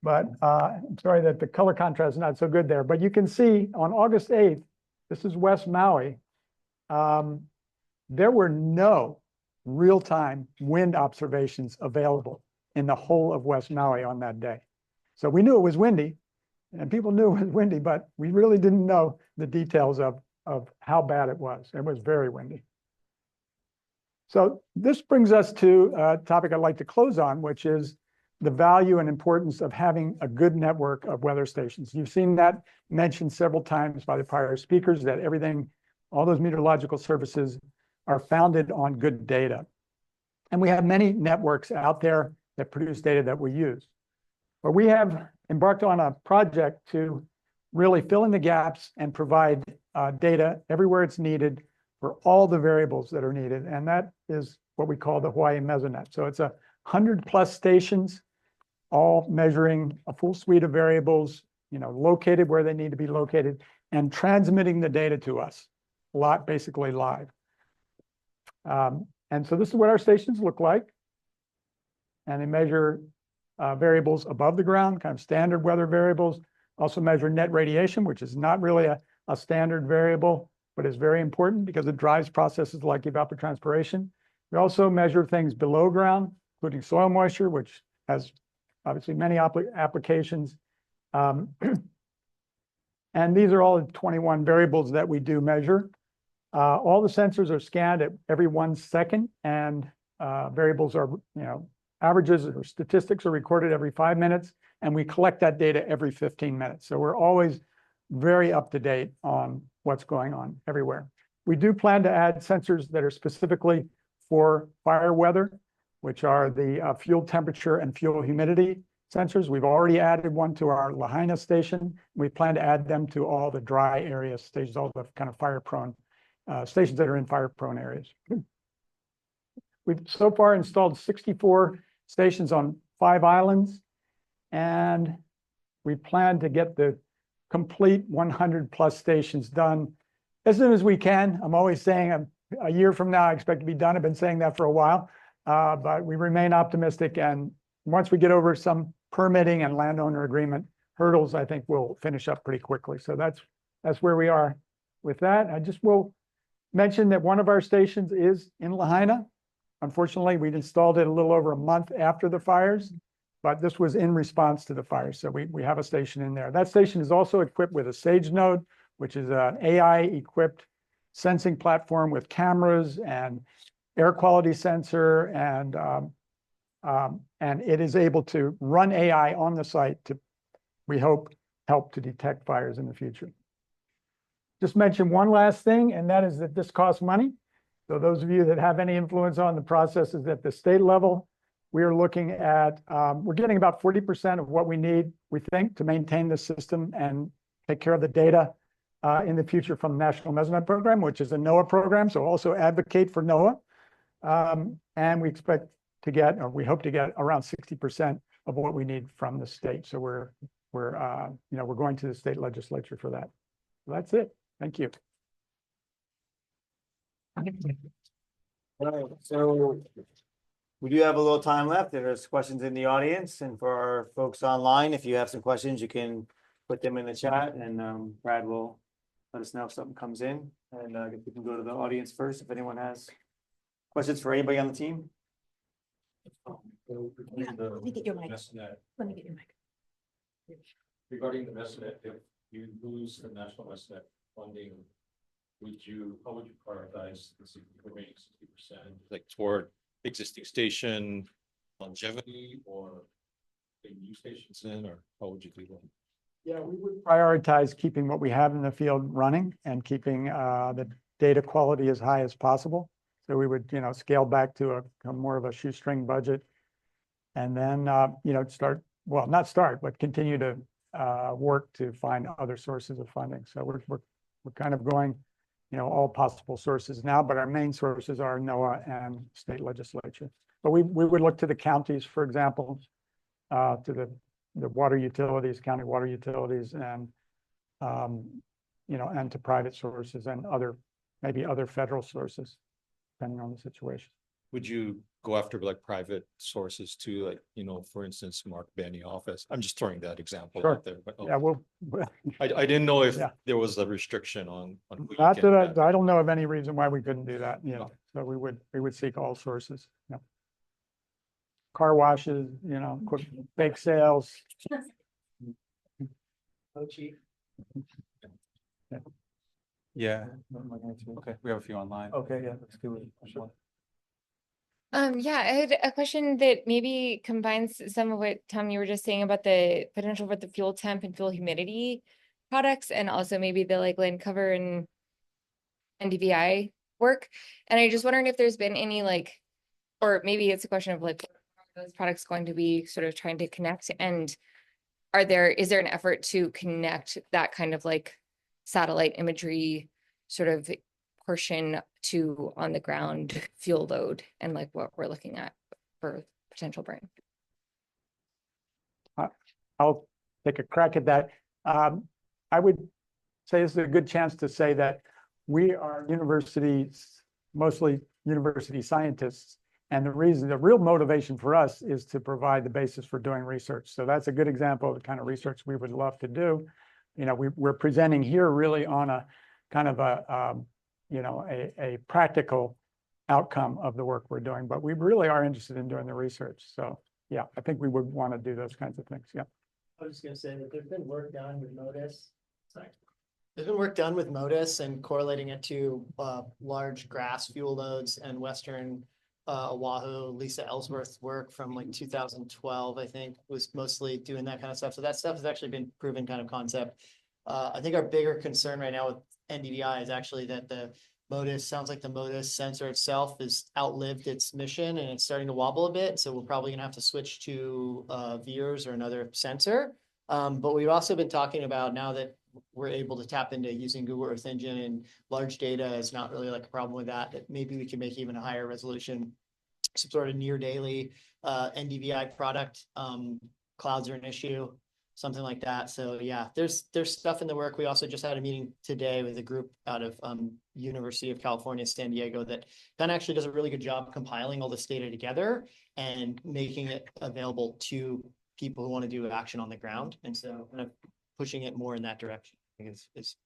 But I'm sorry that the color contrast is not so good there. But you can see on August 8th, this is West Maui, there were no real-time wind observations available in the whole of West Maui on that day. So we knew it was windy, and people knew it was windy, but we really didn't know the details of how bad it was. It was very windy. So this brings us to a topic I'd like to close on, which is the value and importance of having a good network of weather stations. You've seen that mentioned several times by the prior speakers, that everything, all those meteorological services are founded on good data. And we have many networks out there that produce data that we use. But we have embarked on a project to really fill in the gaps and provide data everywhere it's needed for all the variables that are needed. And that is what we call the Hawaii Mesonet. So it's 100+ stations, all measuring a full suite of variables, located where they need to be located, and transmitting the data to us, basically live. And so this is what our stations look like. And they measure variables above the ground, kind of standard weather variables, also measure net radiation, which is not really a standard variable, but is very important because it drives processes like evapotranspiration. We also measure things below ground, including soil moisture, which has obviously many applications. And these are all the 21 variables that we do measure. All the sensors are scanned at every 1 second, and variables are, averages or statistics are recorded every 5 minutes, and we collect that data every 15 minutes. So we're always very up to date on what's going on everywhere. We do plan to add sensors that are specifically for fire weather, which are the fuel temperature and fuel humidity sensors. We've already added one to our Lahaina station. We plan to add them to all the dry area stations, all the kind of fire-prone stations that are in fire-prone areas. We've so far installed 64 stations on 5 islands, and we plan to get the complete 100+ stations done as soon as we can. I'm always saying a year from now, I expect to be done. I've been saying that for a while, but we remain optimistic. And once we get over some permitting and landowner agreement hurdles, I think we'll finish up pretty quickly. So that's where we are with that. I just will mention that one of our stations is in Lahaina. Unfortunately, we installed it a little over a month after the fires, but this was in response to the fires. So we have a station in there. That station is also equipped with a SAGE node, which is an AI-equipped sensing platform with cameras and air quality sensor, and it is able to run AI on the site to, we hope, help to detect fires in the future. Just mention one last thing, and that is that this costs money. So those of you that have any influence on the processes at the state level, we are looking at, we're getting about 40% of what we need, we think, to maintain the system and take care of the data in the future from the National Mesonet Program, which is a NOAA program, so also advocate for NOAA. And we expect to get, or we hope to get, around 60% of what we need from the state. So we're going to the state legislature for that. So that's it. Thank you. All right, so we do have a little time left. There's questions in the audience, and for our folks online, if you have some questions, you can put them in the chat, and Brad will let us know if something comes in. And I guess we can go to the audience first if anyone has questions for anybody on the team. Yeah, let me get your mic. Let me get your mic. Regarding the Mesonet, if you lose the National Mesonet funding, how would you prioritize the remaining 60%, like toward existing station longevity or new stations in, or how would you do that? Yeah, we would prioritize keeping what we have in the field running and keeping the data quality as high as possible. So we would, scale back to a more of a shoestring budget, and then, but continue to work to find other sources of funding. So we're kind of going, all possible sources now, but our main sources are NOAA and state legislature. But we would look to the counties, for example, to the water utilities, county water utilities, and and to private sources and maybe other federal sources. depending on the situation. Would you go after like private sources too, like, you know, for instance, Mark Benioff? I'm just throwing that example Sure. out there, but Yeah, well, I didn't know if Yeah. there was a restriction on. who you not can that get. I don't know of any reason why we couldn't do that, you know, so we would seek all sources, yeah. Car washes, you know, quick bake sales. Oh, chief. Yeah. Okay, we have a few online. Okay, yeah, let's do it. Sure. Yeah, I had a question that maybe combines some of what, Tom, you were just saying about the potential for the fuel temp and fuel humidity products, and also maybe the like land cover and NDVI work. And I just wondering if there's been any like, or maybe it's a question of like, are those products going to be sort of trying to connect, and is there an effort to connect that kind of like satellite imagery sort of portion to on the ground fuel load and like what we're looking at for potential burn? I'll take a crack at that. I would say this is a good chance to say that we are universities, mostly university scientists. And the real motivation for us is to provide the basis for doing research. So that's a good example of the kind of research we would love to do. You know, we're presenting here really on a kind of a practical outcome of the work we're doing, but we really are interested in doing the research. So yeah, I think we would want to do those kinds of things. Yeah. I was just gonna say that there's been work done with MODIS. Sorry. There's been work done with MODIS and correlating it to large grass fuel loads and Western Oahu. Lisa Ellsworth's work from like 2012, I think, was mostly doing that kind of stuff. So that stuff has actually been proven kind of concept. I think our bigger concern right now with NDVI is actually that the MODIS, sounds like the MODIS sensor itself has outlived its mission and it's starting to wobble a bit. So we're probably gonna have to switch to VIIRS or another sensor. But we've also been talking about, now that we're able to tap into using Google Earth Engine and large data is not really like a problem with that, that maybe we can make even a higher resolution, some sort of near daily NDVI product. Clouds are an issue, something like that. So yeah, there's stuff in the work. We also just had a meeting today with a group out of University of California, San Diego, that actually does a really good job compiling all this data together and making it available to people who want to do action on the ground. And so kind of pushing it more in that direction, I think is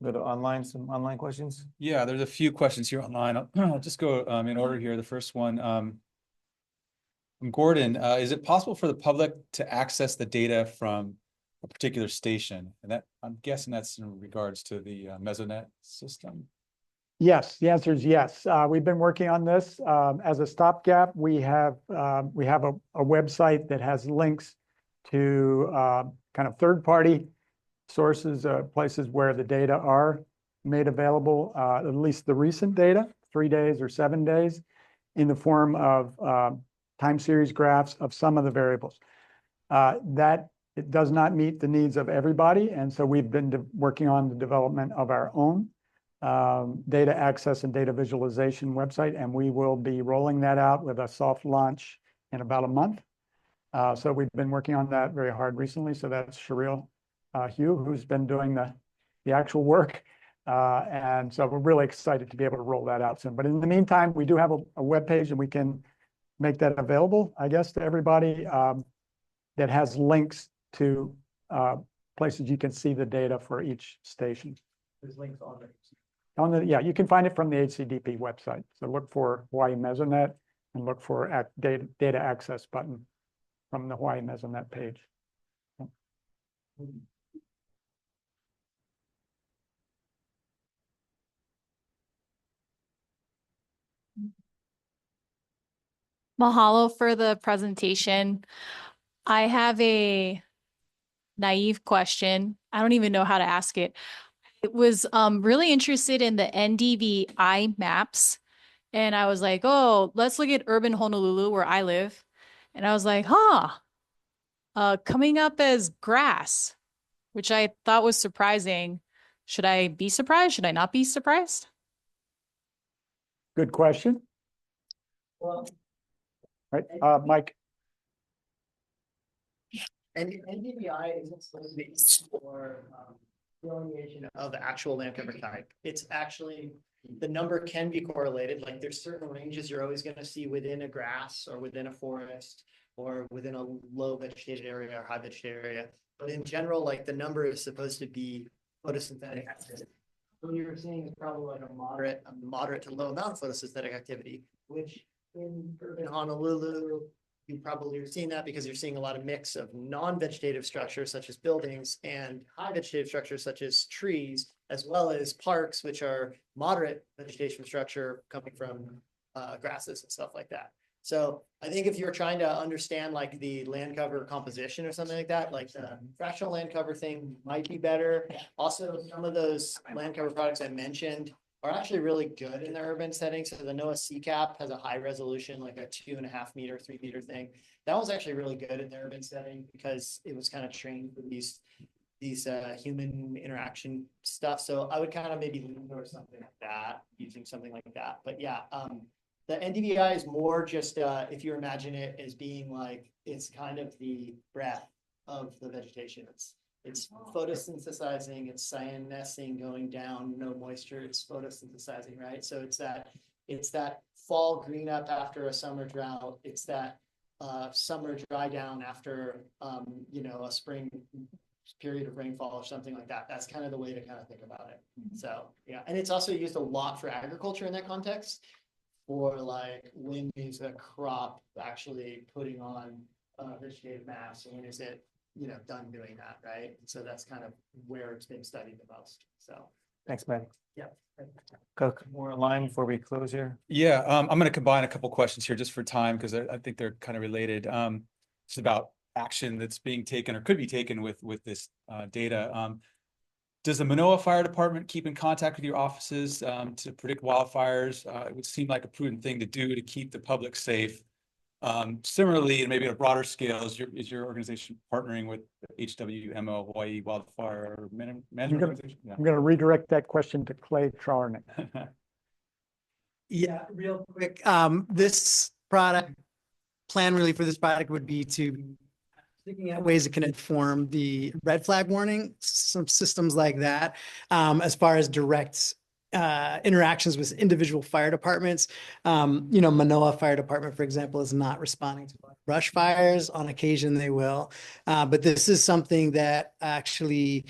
Go to online, some online questions. Yeah, there's a few questions here online. I'll just go in order here. The first one from Gordon, is it possible for the public to access the data from a particular station? And that, I'm guessing that's in regards to the Mesonet system. Yes, the answer is yes. We've been working on this as a stopgap. We have a website that has links to kind of third-party sources, places where the data are made available, at least the recent data, 3 days or 7 days, in the form of time series graphs of some of the variables. That it does not meet the needs of everybody, and so we've been working on the development of our own data access and data visualization website, and we will be rolling that out with a soft launch in about a month. So we've been working on that very hard recently. So that's Shereel Hugh, who's been doing the actual work. And so we're really excited to be able to roll that out soon. But in the meantime, we do have a web page, and we can make that available, I guess, to everybody that has links to places you can see the data for each station. There's links on it. Yeah, you can find it from the HCDP website. So look for Hawaii Mesonet and look for data access button from the Hawaii Mesonet page. Mahalo for the presentation. I have a naive question. I don't even know how to ask it. It was really interested in the NDVI maps. And I was like, oh, let's look at urban Honolulu where I live. And I was like, coming up as grass, which I thought was surprising. Should I be surprised? Should I not be surprised? Good question. Well, right, Mike. and NDVI isn't supposed to be for delineation of the actual land cover type. It's actually, the number can be correlated, like there's certain ranges you're always gonna see within a grass or within a forest or within a low vegetated area or high vegetated area. But in general, like the number is supposed to be photosynthetic activity. What you're seeing is probably like a moderate to low amount of photosynthetic activity, which in urban Honolulu, you probably are seeing that because you're seeing a lot of mix of non-vegetative structures such as buildings and high vegetative structures such as trees, as well as parks, which are moderate vegetation structure coming from grasses and stuff like that. So I think if you're trying to understand like the land cover composition or something like that, like the fractional land cover thing might be better. Also, some of those land cover products I mentioned are actually really good in the urban setting. So the NOAA CCAP has a high resolution, like a 2.5 meter, 3 meter thing. That was actually really good in the urban setting because it was kind of trained for these human interaction stuff. So I would kind of maybe lean towards something like that, using something like that. But yeah, the NDVI is more just, if you imagine it as being like, it's kind of the breath of the vegetation. It's photosynthesizing, it's cyanescing going down, no moisture, it's photosynthesizing, right? So it's that fall green up after a summer drought. It's that summer dry down after, a spring period of rainfall or something like that. That's kind of the way to kind of think about it. So, yeah. And it's also used a lot for agriculture in that context, for like when is a crop actually putting on vegetative mass, and when is it done doing that, right? So that's kind of where it's been studied the most. So Thanks, Matt. yeah. Cook, more in line before we close here. Yeah, I'm going to combine a couple questions here just for time because I think they're kind of related. It's about action that's being taken or could be taken with this data. Does the Manoa Fire Department keep in contact with your offices to predict wildfires? It would seem like a prudent thing to do to keep the public safe. Similarly, and maybe at a broader scale, is your organization partnering with HWMO, Hawaii Wildfire Management Organization? Yeah. I'm going to redirect that question to Clay Charnick. Yeah, real quick. This product plan really for this product would be to looking at ways it can inform the red flag warning, some systems like that, as far as direct interactions with individual fire departments. Manoa Fire Department, for example, is not responding to brush fires. On occasion, they will. But this is something that actually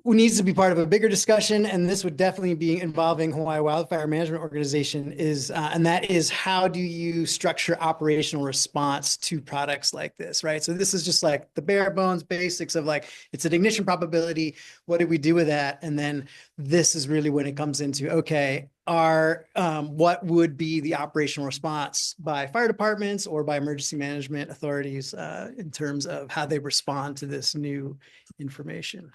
needs to be part of a bigger discussion, and this would definitely be involving Hawaii Wildfire Management Organization, and that is how do you structure operational response to products like this, right? So this is just like the bare bones basics of like, it's an ignition probability. What do we do with that? And then this is really when it comes into, okay, what would be the operational response by fire departments or by emergency management authorities in terms of how they respond to this new information?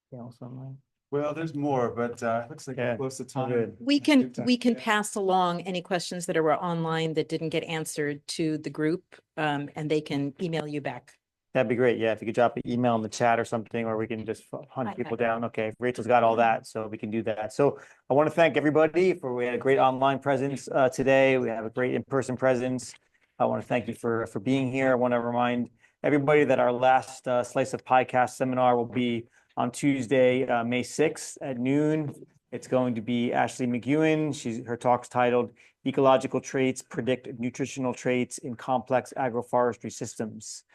Well, there's more, but looks like we're close to time. We can pass along any questions that are online that didn't get answered to the group, and they can email you back. That'd be great. Yeah, if you could drop an email in the chat or something, or we can just hunt people down. Okay, Rachel's got all that, so we can do that. So I want to thank everybody we had a great online presence today. We have a great in-person presence. I want to thank you for being here. I want to remind everybody that our last Slice of PI-CASC seminar will be on Tuesday, May 6th at noon. It's going to be Ashley McEwen. Her talk's titled Ecological Traits Predict Nutritional Traits in Complex Agroforestry Systems.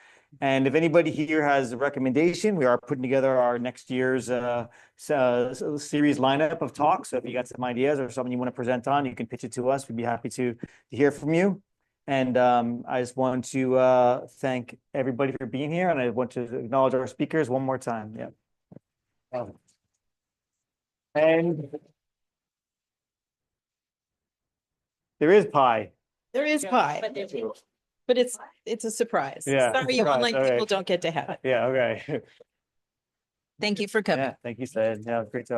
And if anybody here has a recommendation, we are putting together our next year's series lineup of talks. So if you got some ideas or something you want to present on, you can pitch it to us. We'd be happy to hear from you. And I just want to thank everybody for being here. And I want to acknowledge our speakers one more time. Yeah. And there is pie. There is pie, but it's a surprise. Yeah. Sorry, you online people don't get to have it. Yeah, okay. Thank you for coming. Yeah, thank you, Syed. Yeah, great job.